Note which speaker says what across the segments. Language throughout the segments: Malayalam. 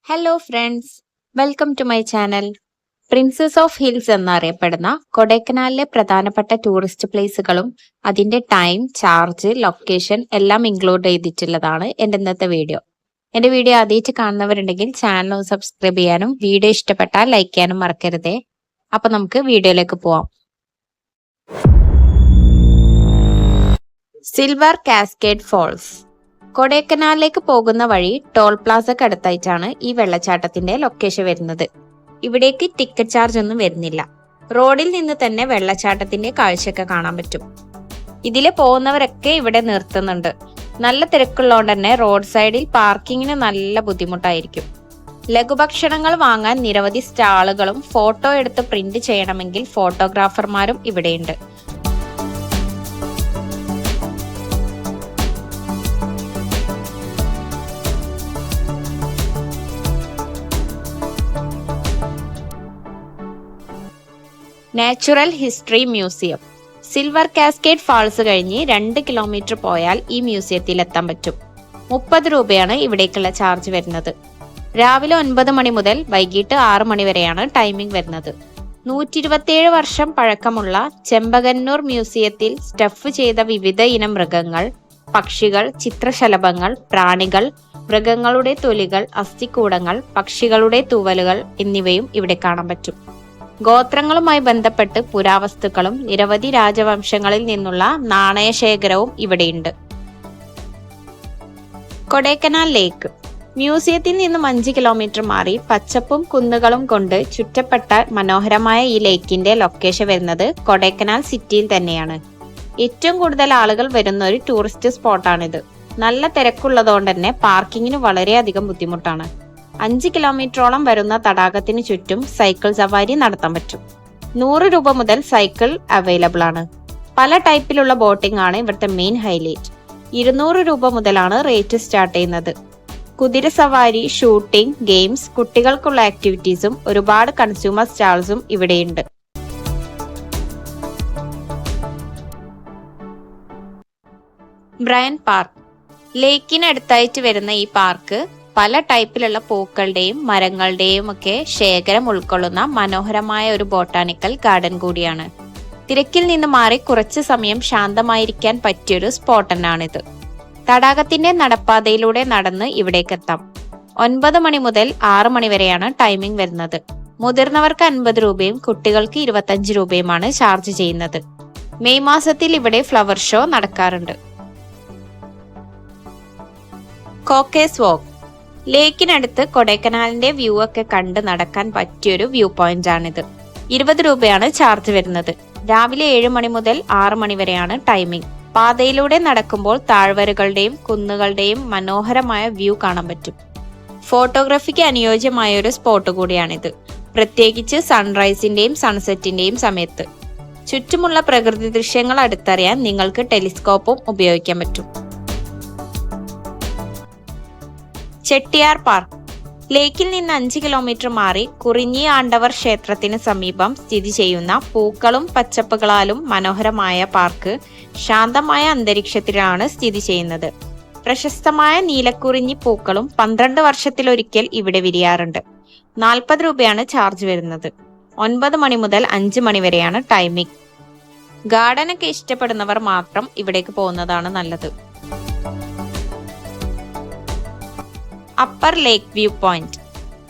Speaker 1: Hello friends, welcome to my channel. Princess of hills എന്നറിയപ്പെടുന്ന കൊടൈക്കനാലിലെ പ്രധാനപ്പെട്ട ടൂറിസ്റ്റ് പ്ലേസുകളും അതിന്റെ ടൈം, ചാർജ്, ലൊക്കേഷൻ എല്ലാം ഇൻക്ലൂഡ് ചെയ്തിട്ടുള്ളതാണ് എൻ്റെ ഇന്നത്തെ വീഡിയോ. എൻ്റെ വീഡിയോ ആദ്യമായിട്ട് കാണുന്നവരുണ്ടെങ്കിൽ ചാനൽ ഒന്ന് സബ്സ്ക്രൈബ് ചെയ്യാനും വീഡിയോ ഇഷ്ടപ്പെട്ടാൽ ലൈക്ക് ചെയ്യാനും മറക്കരുതേ. അപ്പൊ നമുക്ക് വീഡിയോയിലേക്ക് പോവാം. Silver cascade false. കൊടൈക്കനാലിലേക്ക് പോകുന്ന വഴി ടോൾ പ്ലാസക്ക് അടുത്തായിട്ടാണ് ഈ വെള്ളച്ചാട്ടത്തിന്റെ ലൊക്കേഷൻ വരുന്നത്. ഇവിടേക്ക് ടിക്കറ്റ് ചാർജ് ഒന്നും വരുന്നില്ല. റോഡിൽ നിന്ന് തന്നെ വെള്ളച്ചാട്ടത്തിന്റെ കാഴ്ചയൊക്കെ കാണാൻ പറ്റും. ഇതിലെ പോകുന്നവരൊക്കെ ഇവിടെ നിർത്തുന്നുണ്ട്. നല്ല തിരക്കുള്ളതുകൊണ്ട് തന്നെ റോഡ് സൈഡിൽ പാർക്കിങ്ങിന് നല്ല ബുദ്ധിമുട്ടായിരിക്കും. ലഘുഭക്ഷണങ്ങൾ വാങ്ങാൻ നിരവധി സ്റ്റാളുകളും ഫോട്ടോ എടുത്ത് പ്രിന്റ് ചെയ്യണമെങ്കിൽ ഫോട്ടോഗ്രാഫർമാരും ഇവിടെയുണ്ട്. Natural history museum. Silver cascade falls കഴിഞ്ഞ് 2 കിലോമീറ്റർ പോയാൽ ഈ മ്യൂസിയത്തിൽ എത്താൻ പറ്റും. 30 രൂപയാണ് ഇവിടേക്കുള്ള ചാർജ് വരുന്നത്. രാവിലെ 9 മണി മുതൽ വൈകിട്ട് 6 മണി വരെയാണ് ടൈമിംഗ് വരുന്നത്. 127 വർഷം പഴക്കമുള്ള ചെമ്പകന്നൂർ മ്യൂസിയത്തിൽ സ്റ്റഫ് ചെയ്ത വിവിധ ഇനം മൃഗങ്ങൾ, പക്ഷികൾ, ചിത്രശലഭങ്ങൾ, പ്രാണികൾ, മൃഗങ്ങളുടെ തൊലികൾ, അസ്ഥികൂടങ്ങൾ, പക്ഷികളുടെ തൂവലുകൾ എന്നിവയും ഇവിടെ കാണാൻ പറ്റും. ഗോത്രങ്ങളുമായി ബന്ധപ്പെട്ട് പുരാവസ്തുക്കളും നിരവധി രാജവംശങ്ങളിൽ നിന്നുള്ള നാണയശേഖരവും ഇവിടെയുണ്ട്. കൊടൈക്കനാൽ ലേക്ക്. മ്യൂസിയത്തിൽ നിന്നും 5 കിലോമീറ്റർ മാറി പച്ചപ്പും കുന്നുകളും കൊണ്ട് ചുറ്റപ്പെട്ട മനോഹരമായ ഈ ലേക്കിന്റെ ലൊക്കേഷൻ വരുന്നത് കൊടൈക്കനാൽ സിറ്റിയിൽ തന്നെയാണ്. ഏറ്റവും കൂടുതൽ ആളുകൾ വരുന്ന ഒരു ടൂറിസ്റ്റ് സ്പോട്ടാണിത്. നല്ല തിരക്കുള്ളതുകൊണ്ട് തന്നെ പാർക്കിങ്ങിന് വളരെയധികം ബുദ്ധിമുട്ടാണ്. 5 കിലോമീറ്ററോളം വരുന്ന തടാകത്തിന് ചുറ്റും സൈക്കിൾ സവാരി നടത്താൻ പറ്റും. 100 രൂപ മുതൽ സൈക്കിൾ അവൈലബിൾ ആണ്. പല ടൈപ്പിലുള്ള ബോട്ടിംഗ് ആണ് ഇവിടുത്തെ മെയിൻ ഹൈലൈറ്റ്. 200 രൂപ മുതലാണ് റേറ്റ് സ്റ്റാർട്ട് ചെയ്യുന്നത്. കുതിര സവാരി, ഷൂട്ടിംഗ്, ഗെയിംസ്, കുട്ടികൾക്കുള്ള ആക്ടിവിറ്റീസും ഒരുപാട് കൺസ്യൂമർ സ്റ്റാൾസും ഇവിടെയുണ്ട്. Brian park. ലേക്കിനടുത്തായിട്ട് വരുന്ന ഈ പാർക്ക് പല ടൈപ്പിലുള്ള പൂക്കളുടെയും മരങ്ങളുടെയും ഒക്കെ ശേഖരം ഉൾക്കൊള്ളുന്ന മനോഹരമായ ഒരു ബോട്ടാണിക്കൽ ഗാർഡൻ കൂടിയാണ്. തിരക്കിൽ നിന്ന് മാറി കുറച്ചു സമയം ശാന്തമായിരിക്കാൻ പറ്റിയൊരു സ്പോട്ട് തന്നെയാണിത്. തടാകത്തിന്റെ നടപ്പാതയിലൂടെ നടന്ന് ഇവിടേക്ക് എത്താം. 9 മണി മുതൽ 6 മണി വരെയാണ് ടൈമിംഗ് വരുന്നത്. മുതിർന്നവർക്ക് 50 രൂപയും കുട്ടികൾക്ക് 25 രൂപയുമാണ് ചാർജ് ചെയ്യുന്നത്. മെയ് മാസത്തിൽ ഇവിടെ ഫ്ലവർ ഷോ നടക്കാറുണ്ട്. കോക്കേസ് വാക്ക്. ലേക്കിനടുത്ത് കൊടൈക്കനാലിന്റെ വ്യൂ ഒക്കെ കണ്ട് നടക്കാൻ പറ്റിയൊരു വ്യൂ പോയിന്റ് ആണിത്. 20 രൂപയാണ് ചാർജ് വരുന്നത്. രാവിലെ 7 മണി മുതൽ 6 മണി വരെയാണ് ടൈമിംഗ്. പാതയിലൂടെ നടക്കുമ്പോൾ താഴ്വരകളുടെയും കുന്നുകളുടെയും മനോഹരമായ വ്യൂ കാണാൻ പറ്റും. ഫോട്ടോഗ്രാഫിക്ക് അനുയോജ്യമായ ഒരു സ്പോട്ട് കൂടിയാണിത്, പ്രത്യേകിച്ച് സൺറൈസിന്റെയും സൺസെറ്റിന്റെയും സമയത്ത്. ചുറ്റുമുള്ള പ്രകൃതി ദൃശ്യങ്ങൾ അടുത്തറിയാൻ നിങ്ങൾക്ക് ടെലിസ്കോപ്പും ഉപയോഗിക്കാൻ പറ്റും. ചെട്ടിയാർ പാർക്ക്. ലേക്കിൽ നിന്ന് 5 കിലോമീറ്റർ മാറി കുറിഞ്ഞി ആണ്ടവർ ക്ഷേത്രത്തിന് സമീപം സ്ഥിതി ചെയ്യുന്ന പൂക്കളും പച്ചപ്പുകളാലും മനോഹരമായ പാർക്ക് ശാന്തമായ അന്തരീക്ഷത്തിലാണ് സ്ഥിതി ചെയ്യുന്നത്. പ്രശസ്തമായ നീലക്കുറിഞ്ഞി പൂക്കളും 12 വർഷത്തിലൊരിക്കൽ ഇവിടെ വിരിയാറുണ്ട്. 40 രൂപയാണ് ചാർജ് വരുന്നത്. 9 മണി മുതൽ 5 മണി വരെയാണ് ടൈമിംഗ്. ഗാർഡനൊക്കെ ഇഷ്ടപ്പെടുന്നവർ മാത്രം ഇവിടേക്ക് പോകുന്നതാണ് നല്ലത്. Upper lake view point.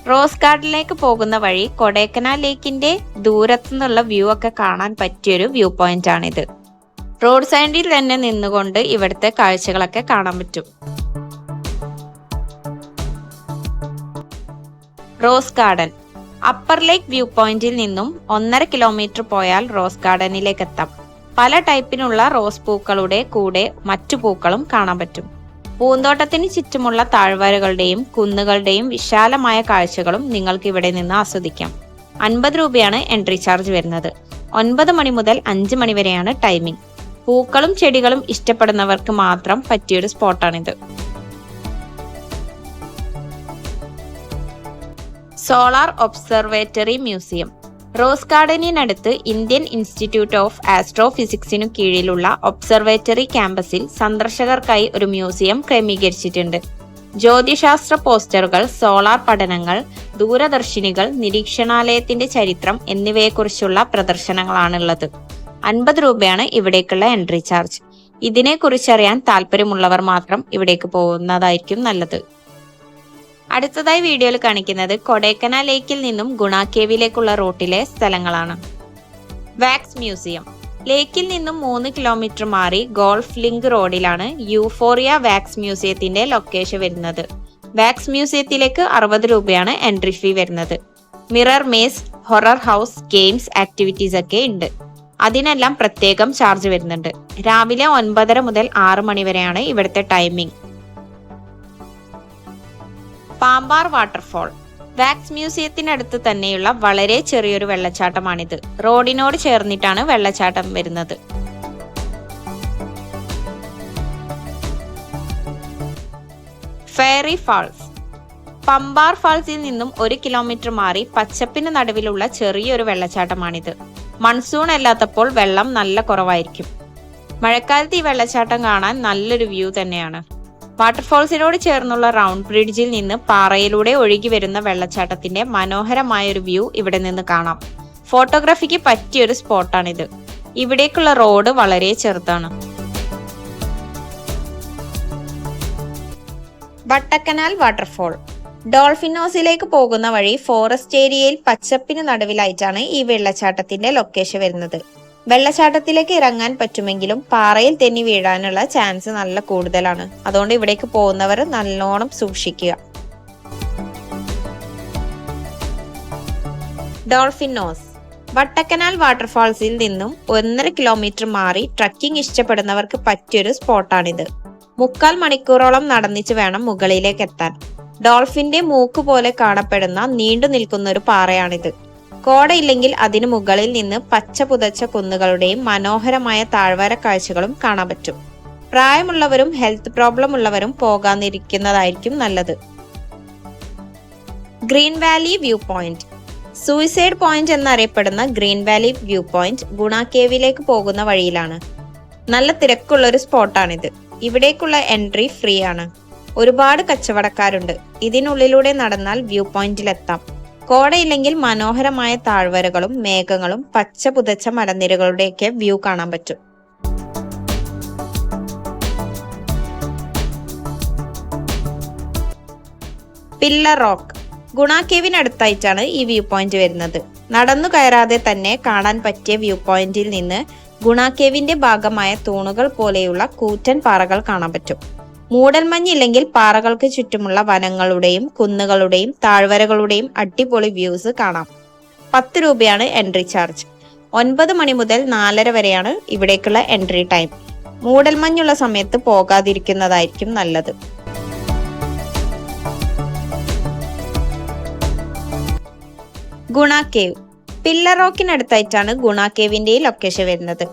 Speaker 1: Rose ഗാർഡനിലേക്ക് പോകുന്ന വഴി കൊടൈക്കനാൽ ലേക്കിന്റെ ദൂരത്തുനിന്നുള്ള വ്യൂ ഒക്കെ കാണാൻ പറ്റിയൊരു വ്യൂ പോയിന്റ് ആണിത്. റോഡ് സൈഡിൽ തന്നെ നിന്നുകൊണ്ട് ഇവിടുത്തെ കാഴ്ചകളൊക്കെ കാണാൻ പറ്റും. Rose garden. Upper lake view പോയിന്റിൽ നിന്നും 1.5 കിലോമീറ്റർ പോയാൽ റോസ് ഗാർഡനിലേക്ക് എത്താം. പല ടൈപ്പിനുള്ള റോസ് പൂക്കളുടെ കൂടെ മറ്റു പൂക്കളും കാണാൻ പറ്റും. പൂന്തോട്ടത്തിന് ചുറ്റുമുള്ള താഴ്വരകളുടെയും കുന്നുകളുടെയും വിശാലമായ കാഴ്ചകളും നിങ്ങൾക്ക് ഇവിടെ നിന്ന് ആസ്വദിക്കാം. 50 രൂപയാണ് എൻട്രി ചാർജ് വരുന്നത്. 9 മണി മുതൽ 5 മണി വരെയാണ് ടൈമിംഗ്. പൂക്കളും ചെടികളും ഇഷ്ടപ്പെടുന്നവർക്ക് മാത്രം പറ്റിയൊരു സ്പോട്ടാണിത്. Solar observatory museum. റോസ് ഗാർഡനിനടുത്ത് ഇന്ത്യൻ ഇൻസ്റ്റിറ്റ്യൂട്ട് ഓഫ് ആസ്ട്രോഫിസിക്സിനു കീഴിലുള്ള ഒബ്സർവേറ്ററി ക്യാമ്പസിൽ സന്ദർശകർക്കായി ഒരു മ്യൂസിയം ക്രമീകരിച്ചിട്ടുണ്ട്. ജ്യോതിശാസ്ത്ര പോസ്റ്ററുകൾ, സോളാർ പഠനങ്ങൾ, ദൂരദർശിനികൾ, നിരീക്ഷണാലയത്തിന്റെ ചരിത്രം എന്നിവയെക്കുറിച്ചുള്ള പ്രദർശനങ്ങളാണുള്ളത്. 50 രൂപയാണ് ഇവിടേക്കുള്ള എൻട്രി ചാർജ്. ഇതിനെക്കുറിച്ചറിയാൻ താല്പര്യമുള്ളവർ മാത്രം ഇവിടേക്ക് പോകുന്നതായിരിക്കും നല്ലത്. അടുത്തതായി വീഡിയോയിൽ കാണിക്കുന്നത് കൊടൈക്കനാൽ ലേക്കിൽ നിന്നും ഗുണ കേവിലേക്കുള്ള റൂട്ടിലെ സ്ഥലങ്ങളാണ്. Wax museum. ലേക്കിൽ നിന്നും 3 കിലോമീറ്റർ മാറി ഗോൾഫ് ലിങ്ക് റോഡിലാണ് യൂഫോറിയ വാക്സ് മ്യൂസിയത്തിന്റെ ലൊക്കേഷൻ വരുന്നത്. വാക്സ് മ്യൂസിയത്തിലേക്ക് 60 രൂപയാണ് എൻട്രി ഫീ വരുന്നത്. Mirror maze, horror house, games, activities ഒക്കെ ഉണ്ട്. അതിനെല്ലാം പ്രത്യേകം ചാർജ് വരുന്നുണ്ട്. രാവിലെ 9:30 മുതൽ 6 മണി വരെയാണ് ഇവിടുത്തെ ടൈമിംഗ്. പാമ്പാർ വാട്ടർഫോൾ. വാക്സ് മ്യൂസിയത്തിനടുത്ത് തന്നെയുള്ള വളരെ ചെറിയൊരു വെള്ളച്ചാട്ടമാണിത്. റോഡിനോട് ചേർന്നിട്ടാണ് വെള്ളച്ചാട്ടം വരുന്നത്. Fairy false. പമ്പാർ ഫാൾസിൽ നിന്നും 1 കിലോമീറ്റർ മാറി പച്ചപ്പിന് നടുവിലുള്ള ചെറിയൊരു വെള്ളച്ചാട്ടമാണിത്. മൺസൂൺ അല്ലാത്തപ്പോൾ വെള്ളം നല്ല കുറവായിരിക്കും. മഴക്കാലത്ത് ഈ വെള്ളച്ചാട്ടം കാണാൻ നല്ലൊരു വ്യൂ തന്നെയാണ്. വാട്ടർഫോൾസിനോട് ചേർന്നുള്ള റൗണ്ട് ബ്രിഡ്ജിൽ നിന്ന് പാറയിലൂടെ ഒഴുകി വരുന്ന വെള്ളച്ചാട്ടത്തിന്റെ മനോഹരമായൊരു വ്യൂ ഇവിടെ നിന്ന് കാണാം. ഫോട്ടോഗ്രാഫിക്ക് പറ്റിയൊരു സ്പോട്ടാണിത്. ഇവിടേക്കുള്ള റോഡ് വളരെ ചെറുതാണ്. വട്ടക്കനാൽ വാട്ടർഫോൾ. ഡോൾഫിനോസിലേക്ക് പോകുന്ന വഴി ഫോറസ്റ്റ് ഏരിയയിൽ പച്ചപ്പിന് നടുവിലായിട്ടാണ് ഈ വെള്ളച്ചാട്ടത്തിന്റെ ലൊക്കേഷൻ വരുന്നത്. വെള്ളച്ചാട്ടത്തിലേക്ക് ഇറങ്ങാൻ പറ്റുമെങ്കിലും പാറയിൽ തെന്നി വീഴാനുള്ള ചാൻസ് നല്ല കൂടുതലാണ്. അതുകൊണ്ട് ഇവിടേക്ക് പോകുന്നവർ നല്ലോണം സൂക്ഷിക്കുക. ഡോൾഫിനോസ്. വട്ടക്കനാൽ വാട്ടർഫാൾസിൽ നിന്നും 1.5 കിലോമീറ്റർ മാറി ട്രക്കിംഗ് ഇഷ്ടപ്പെടുന്നവർക്ക് പറ്റിയൊരു സ്പോട്ടാണിത്. 3/4 മണിക്കൂറോളം നടന്നിച്ച് വേണം മുകളിലേക്ക് എത്താൻ. ഡോൾഫിന്റെ മൂക്ക് പോലെ കാണപ്പെടുന്ന നീണ്ടു നിൽക്കുന്ന ഒരു പാറയാണിത്. കോടയില്ലെങ്കിൽ അതിനു മുകളിൽ നിന്ന് പച്ച പുതച്ച കുന്നുകളുടെയും മനോഹരമായ താഴ്വര കാഴ്ചകളും കാണാൻ പറ്റും. പ്രായമുള്ളവരും ഹെൽത്ത് പ്രോബ്ലം ഉള്ളവരും പോകാതിരിക്കുന്നതായിരിക്കും നല്ലത്. Green Valley view point. Suicide point എന്നറിയപ്പെടുന്ന ഗ്രീൻ വാലി വ്യൂ പോയിന്റ് ഗുണ കേവിലേക്ക് പോകുന്ന വഴിയിലാണ്. നല്ല തിരക്കുള്ള ഒരു സ്പോട്ടാണിത്. ഇവിടേക്കുള്ള എൻട്രി ഫ്രീ ആണ്. ഒരുപാട് കച്ചവടക്കാരുണ്ട്. ഇതിനുള്ളിലൂടെ നടന്നാൽ വ്യൂ പോയിന്റിലെത്താം. കോടയില്ലെങ്കിൽ മനോഹരമായ താഴ്വരകളും മേഘങ്ങളും പച്ച പുതച്ച മലനിരകളുടെയൊക്കെ വ്യൂ കാണാൻ പറ്റും. Pillar rock. ഗുണ കേവിനടുത്തായിട്ടാണ് ഈ വ്യൂ പോയിന്റ് വരുന്നത്. നടന്നു കയറാതെ തന്നെ കാണാൻ പറ്റിയ വ്യൂ പോയിന്റിൽ നിന്ന് ഗുണ കേവിന്റെ ഭാഗമായ തൂണുകൾ പോലെയുള്ള കൂറ്റൻ പാറകൾ കാണാൻ പറ്റും. മൂടൽമഞ്ഞില്ലെങ്കിൽ പാറകൾക്ക് ചുറ്റുമുള്ള വനങ്ങളുടെയും കുന്നുകളുടെയും താഴ്വരകളുടെയും അടിപൊളി വ്യൂസ് കാണാം. 10 രൂപയാണ് എൻട്രി ചാർജ്. 9 മണി മുതൽ 4:30 വരെയാണ് ഇവിടേക്കുള്ള എൻട്രി ടൈം. മൂടൽമഞ്ഞുള്ള സമയത്ത് പോകാതിരിക്കുന്നതായിരിക്കും നല്ലത്. ഗുണ കേവ്. പില്ലർ റോക്കിനടുത്തായിട്ടാണ് ഗുണ കേവിന്റെ ലൊക്കേഷൻ വരുന്നത്.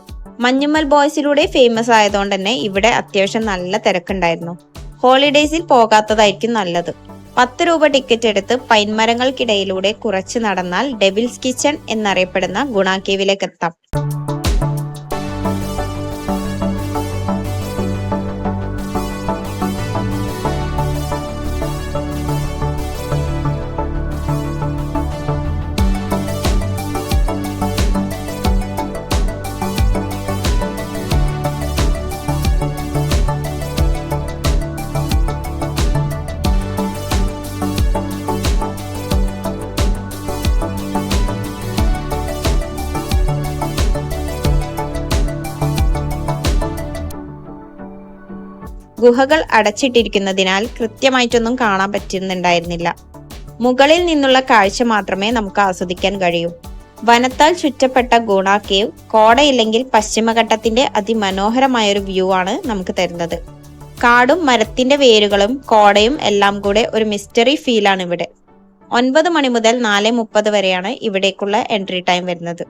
Speaker 1: മഞ്ഞുമ്മൽ ബോയ്സിലൂടെ ഫേമസ് ആയതുകൊണ്ട് തന്നെ ഇവിടെ അത്യാവശ്യം നല്ല തിരക്കുണ്ടായിരുന്നു. ഹോളിഡേയ്സിൽ പോകാത്തതായിരിക്കും നല്ലത്. 10 രൂപ ടിക്കറ്റ് എടുത്ത് പൈൻമരങ്ങൾക്കിടയിലൂടെ കുറച്ച് നടന്നാൽ ഡെവിൽസ് കിച്ചൺ എന്നറിയപ്പെടുന്ന ഗുണ കേവിലേക്ക് എത്താം. ഗുഹകൾ അടച്ചിട്ടിരിക്കുന്നതിനാൽ കൃത്യമായിട്ടൊന്നും കാണാൻ പറ്റുന്നുണ്ടായിരുന്നില്ല. മുകളിൽ നിന്നുള്ള കാഴ്ച മാത്രമേ നമുക്ക് ആസ്വദിക്കാൻ കഴിയൂ. വനത്താൽ ചുറ്റപ്പെട്ട ഗുണ കേവ് കോടയില്ലെങ്കിൽ പശ്ചിമഘട്ടത്തിന്റെ അതിമനോഹരമായൊരു വ്യൂ ആണ് നമുക്ക് തരുന്നത്. കാടും മരത്തിന്റെ വേരുകളും കോടയും എല്ലാം കൂടെ ഒരു മിസ്റ്ററി ഫീലാണ് ഇവിടെ. 9 മണി മുതൽ 4:30 വരെയാണ് ഇവിടേക്കുള്ള എൻട്രി ടൈം വരുന്നത്.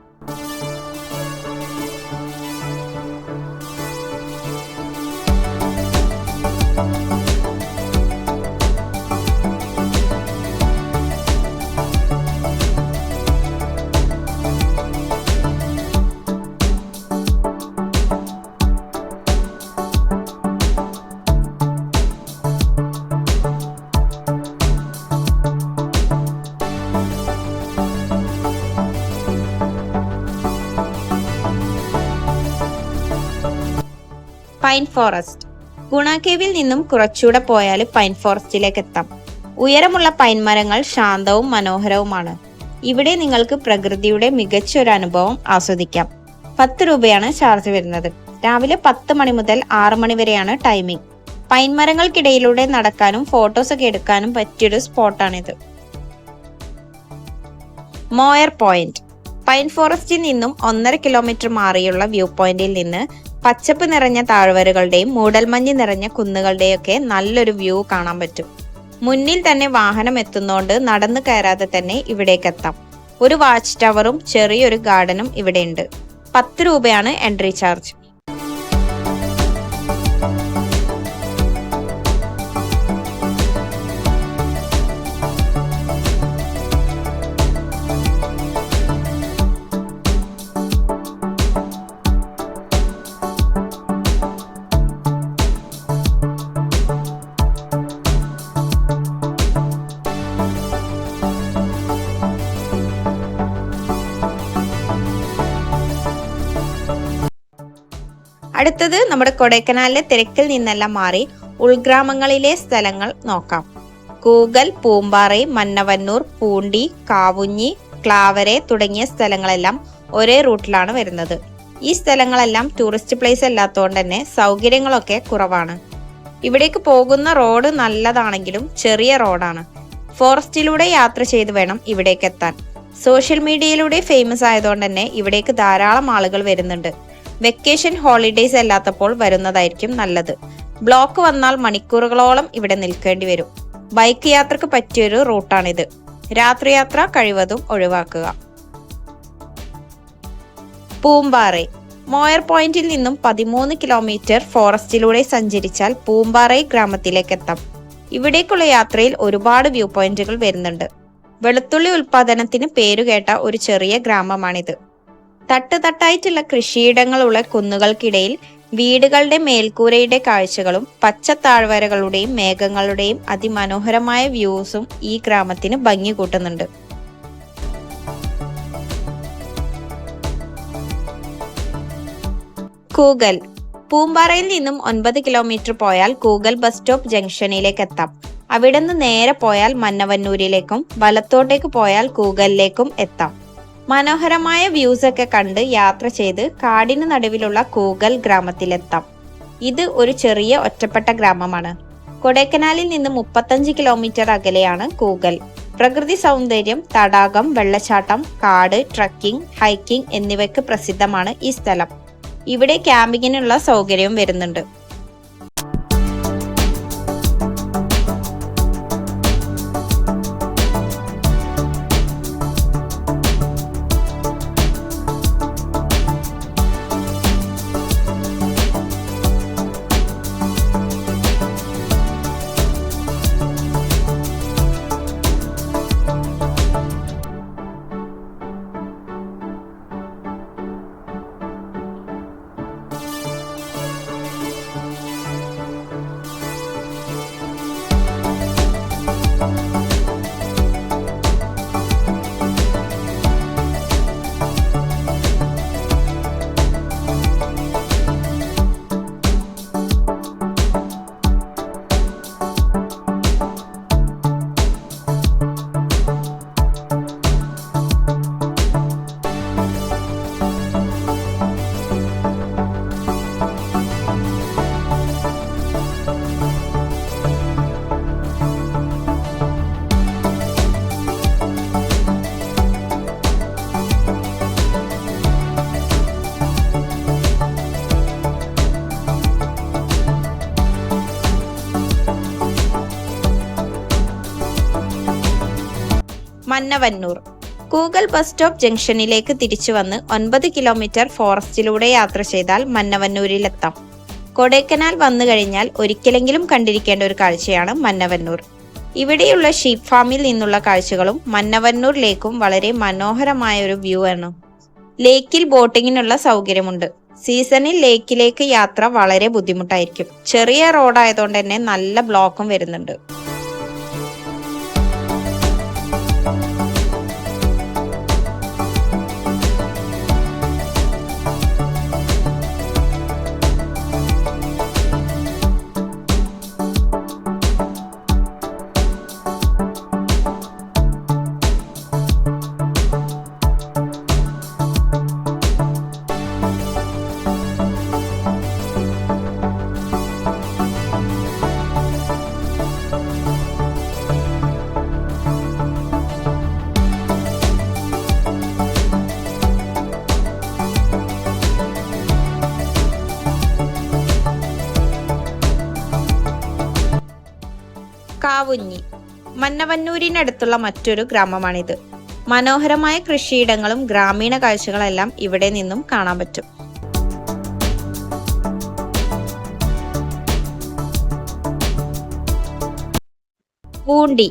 Speaker 1: Pine forest. ഗുണ കേവിൽ നിന്നും കുറച്ചുകൂടെ പോയാൽ പൈൻ ഫോറസ്റ്റിലേക്ക് എത്താം. ഉയരമുള്ള പൈൻ മരങ്ങൾ ശാന്തവും മനോഹരവുമാണ്. ഇവിടെ നിങ്ങൾക്ക് പ്രകൃതിയുടെ മികച്ച ഒരു അനുഭവം ആസ്വദിക്കാം. 10 രൂപയാണ് ചാർജ് വരുന്നത്. രാവിലെ 10 മണി മുതൽ 6 മണി വരെയാണ് ടൈമിംഗ്. പൈൻ മരങ്ങൾക്കിടയിലൂടെ നടക്കാനും ഫോട്ടോസ് ഒക്കെ എടുക്കാനും പറ്റിയൊരു സ്പോട്ടാണിത്. Moir point. പൈൻ ഫോറസ്റ്റിൽ നിന്നും 1.5 കിലോമീറ്റർ മാറിയുള്ള വ്യൂ പോയിന്റിൽ നിന്ന് പച്ചപ്പ് നിറഞ്ഞ താഴ്വരകളുടെയും മൂടൽമഞ്ഞ് നിറഞ്ഞ കുന്നുകളുടെയൊക്കെ നല്ലൊരു വ്യൂ കാണാൻ പറ്റും. മുന്നിൽ തന്നെ വാഹനം എത്തുന്നോണ്ട് നടന്നു കയറാതെ തന്നെ ഇവിടേക്ക് എത്താം. ഒരു വാച്ച് ടവറും ചെറിയൊരു ഗാർഡനും ഇവിടെയുണ്ട്. 10 രൂപയാണ് എൻട്രി ചാർജ്. അടുത്തത് നമ്മുടെ കൊടൈക്കനാലിലെ തിരക്കിൽ നിന്നെല്ലാം മാറി ഉൾഗ്രാമങ്ങളിലെ സ്ഥലങ്ങൾ നോക്കാം. കൂകൽ, പൂമ്പാറൈ, മന്നവന്നൂർ, പൂണ്ടി, കാവുഞ്ഞി, ക്ലാവരെ തുടങ്ങിയ സ്ഥലങ്ങളെല്ലാം ഒരേ റൂട്ടിലാണ് വരുന്നത്. ഈ സ്ഥലങ്ങളെല്ലാം ടൂറിസ്റ്റ് പ്ലേസ് അല്ലാത്തതുകൊണ്ട് തന്നെ സൗകര്യങ്ങളൊക്കെ കുറവാണ്. ഇവിടേക്ക് പോകുന്ന റോഡ് നല്ലതാണെങ്കിലും ചെറിയ റോഡാണ്. ഫോറസ്റ്റിലൂടെ യാത്ര ചെയ്ത് വേണം ഇവിടേക്ക് എത്താൻ. സോഷ്യൽ മീഡിയയിലൂടെ ഫേമസ് ആയതുകൊണ്ട് തന്നെ ഇവിടേക്ക് ധാരാളം ആളുകൾ വരുന്നുണ്ട്. വെക്കേഷൻ ഹോളിഡേയ്സ് അല്ലാത്തപ്പോൾ വരുന്നതായിരിക്കും നല്ലത്. ബ്ലോക്ക് വന്നാൽ മണിക്കൂറുകളോളം ഇവിടെ നിൽക്കേണ്ടി വരും. ബൈക്ക് യാത്രക്ക് പറ്റിയൊരു റൂട്ടാണിത്. രാത്രി യാത്ര കഴിവതും ഒഴിവാക്കുക. പൂമ്പാറൈ. മോയർ പോയിന്റിൽ നിന്നും 13 കിലോമീറ്റർ ഫോറസ്റ്റിലൂടെ സഞ്ചരിച്ചാൽ പൂമ്പാറൈ ഗ്രാമത്തിലേക്ക് എത്താം. ഇവിടേക്കുള്ള യാത്രയിൽ ഒരുപാട് വ്യൂ പോയിന്റുകൾ വരുന്നുണ്ട്. വെളുത്തുള്ളി ഉൽപാദനത്തിന് പേരുകേട്ട ഒരു ചെറിയ ഗ്രാമമാണിത്. തട്ടുതട്ടായിട്ടുള്ള കൃഷിയിടങ്ങളുള്ള കുന്നുകൾക്കിടയിൽ വീടുകളുടെ മേൽക്കൂരയുടെ കാഴ്ചകളും പച്ചത്താഴ്വരകളുടെയും മേഘങ്ങളുടെയും അതിമനോഹരമായ വ്യൂസും ഈ ഗ്രാമത്തിന് ഭംഗി കൂട്ടുന്നുണ്ട്. കൂകൽ. പൂമ്പാറയിൽ നിന്നും 9 കിലോമീറ്റർ പോയാൽ കൂകൽ ബസ് സ്റ്റോപ്പ് ജംഗ്ഷനിലേക്ക് എത്താം. അവിടെ നിന്ന് നേരെ പോയാൽ മന്നവന്നൂരിലേക്കും വലത്തോട്ടേക്ക് പോയാൽ കൂകലിലേക്കും എത്താം. മനോഹരമായ വ്യൂസ് ഒക്കെ കണ്ട് യാത്ര ചെയ്ത് കാടിന് നടുവിലുള്ള കൂകൽ ഗ്രാമത്തിലെത്താം. ഇത് ഒരു ചെറിയ ഒറ്റപ്പെട്ട ഗ്രാമമാണ്. കൊടൈക്കനാലിൽ നിന്ന് 35 കിലോമീറ്റർ അകലെയാണ് കൂകൽ. പ്രകൃതി സൗന്ദര്യം, തടാകം, വെള്ളച്ചാട്ടം, കാട്, ട്രക്കിംഗ്, ഹൈക്കിംഗ് എന്നിവയ്ക്ക് പ്രസിദ്ധമാണ് ഈ സ്ഥലം. ഇവിടെ ക്യാമ്പിങ്ങിനുള്ള സൗകര്യവും വരുന്നുണ്ട്. മന്നവന്നൂർ. കൂകൽ ബസ് സ്റ്റോപ്പ് ജംഗ്ഷനിലേക്ക് തിരിച്ചു വന്ന് 9 കിലോമീറ്റർ ഫോറസ്റ്റിലൂടെ യാത്ര ചെയ്താൽ മന്നവന്നൂരിലെത്താം. കൊടൈക്കനാൽ വന്നു കഴിഞ്ഞാൽ ഒരിക്കലെങ്കിലും കണ്ടിരിക്കേണ്ട ഒരു കാഴ്ചയാണ് മന്നവന്നൂർ. ഇവിടെയുള്ള ഷീപ്പ് ഫാമിൽ നിന്നുള്ള കാഴ്ചകളും മന്നവന്നൂർ ലേക്കും വളരെ മനോഹരമായ ഒരു വ്യൂ ആണ്. ലേക്കിൽ ബോട്ടിങ്ങിനുള്ള സൗകര്യമുണ്ട്. സീസണിൽ ലേക്കിലേക്ക് യാത്ര വളരെ ബുദ്ധിമുട്ടായിരിക്കും. ചെറിയ റോഡായതുകൊണ്ട് തന്നെ നല്ല ബ്ലോക്കും വരുന്നുണ്ട്. കാവുഞ്ഞി മന്നവന്നൂരിനടുത്തുള്ള മറ്റൊരു ഗ്രാമമാണിത്. മനോഹരമായ കൃഷിയിടങ്ങളും ഗ്രാമീണ കാഴ്ചകളെല്ലാം ഇവിടെ നിന്നും കാണാൻ പറ്റും. പൂണ്ടി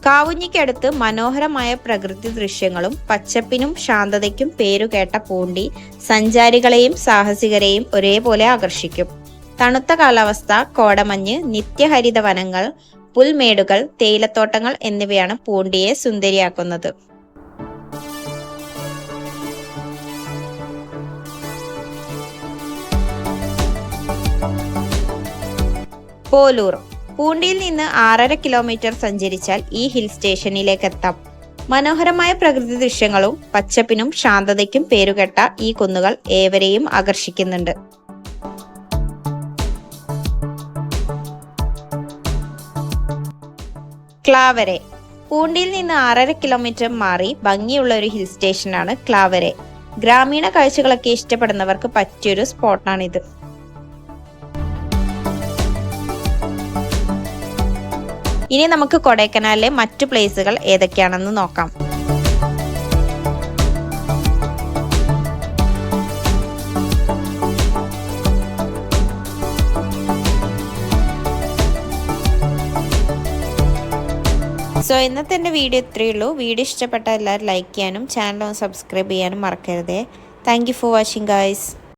Speaker 1: കാവുഞ്ഞിക്കടുത്ത് മനോഹരമായ പ്രകൃതി ദൃശ്യങ്ങളും പച്ചപ്പിനും ശാന്തതയ്ക്കും പേരുകേട്ട പൂണ്ടി സഞ്ചാരികളെയും സാഹസികരെയും ഒരേപോലെ ആകർഷിക്കും. തണുത്ത കാലാവസ്ഥ, കോടമഞ്ഞ്, നിത്യഹരിത വനങ്ങൾ, പുൽമേടുകൾ, തേയിലത്തോട്ടങ്ങൾ എന്നിവയാണ് പൂണ്ടിയെ സുന്ദരിയാക്കുന്നത്. പോലൂർ പൂണ്ടിയിൽ നിന്ന് 6.5 കിലോമീറ്റർ സഞ്ചരിച്ചാൽ ഈ ഹിൽ സ്റ്റേഷനിലേക്ക് എത്താം. മനോഹരമായ പ്രകൃതി ദൃശ്യങ്ങളും പച്ചപ്പിനും ശാന്തതയ്ക്കും പേരുകെട്ട ഈ കുന്നുകൾ ഏവരെയും ആകർഷിക്കുന്നുണ്ട്. ക്ലാവരെ പൂണ്ടിയിൽ നിന്ന് 6.5 കിലോമീറ്റർ മാറി ഭംഗിയുള്ള ഒരു ഹിൽ സ്റ്റേഷനാണ് ക്ലാവരെ. ഗ്രാമീണ കാഴ്ചകളൊക്കെ ഇഷ്ടപ്പെടുന്നവർക്ക് പറ്റിയൊരു സ്പോട്ടാണിത്. ഇനി നമുക്ക് കൊടൈക്കനാലിലെ മറ്റു പ്ലേസുകൾ ഏതൊക്കെയാണെന്ന് നോക്കാം. ഇന്നത്തെ എൻ്റെ വീഡിയോ ഇത്രയേ ഉള്ളൂ. വീഡിയോ ഇഷ്ടപ്പെട്ട എല്ലാവരും ലൈക്ക് ചെയ്യാനും ചാനൽ ഒന്ന് സബ്സ്ക്രൈബ് ചെയ്യാനും മറക്കരുതേ. Thank you for watching guys.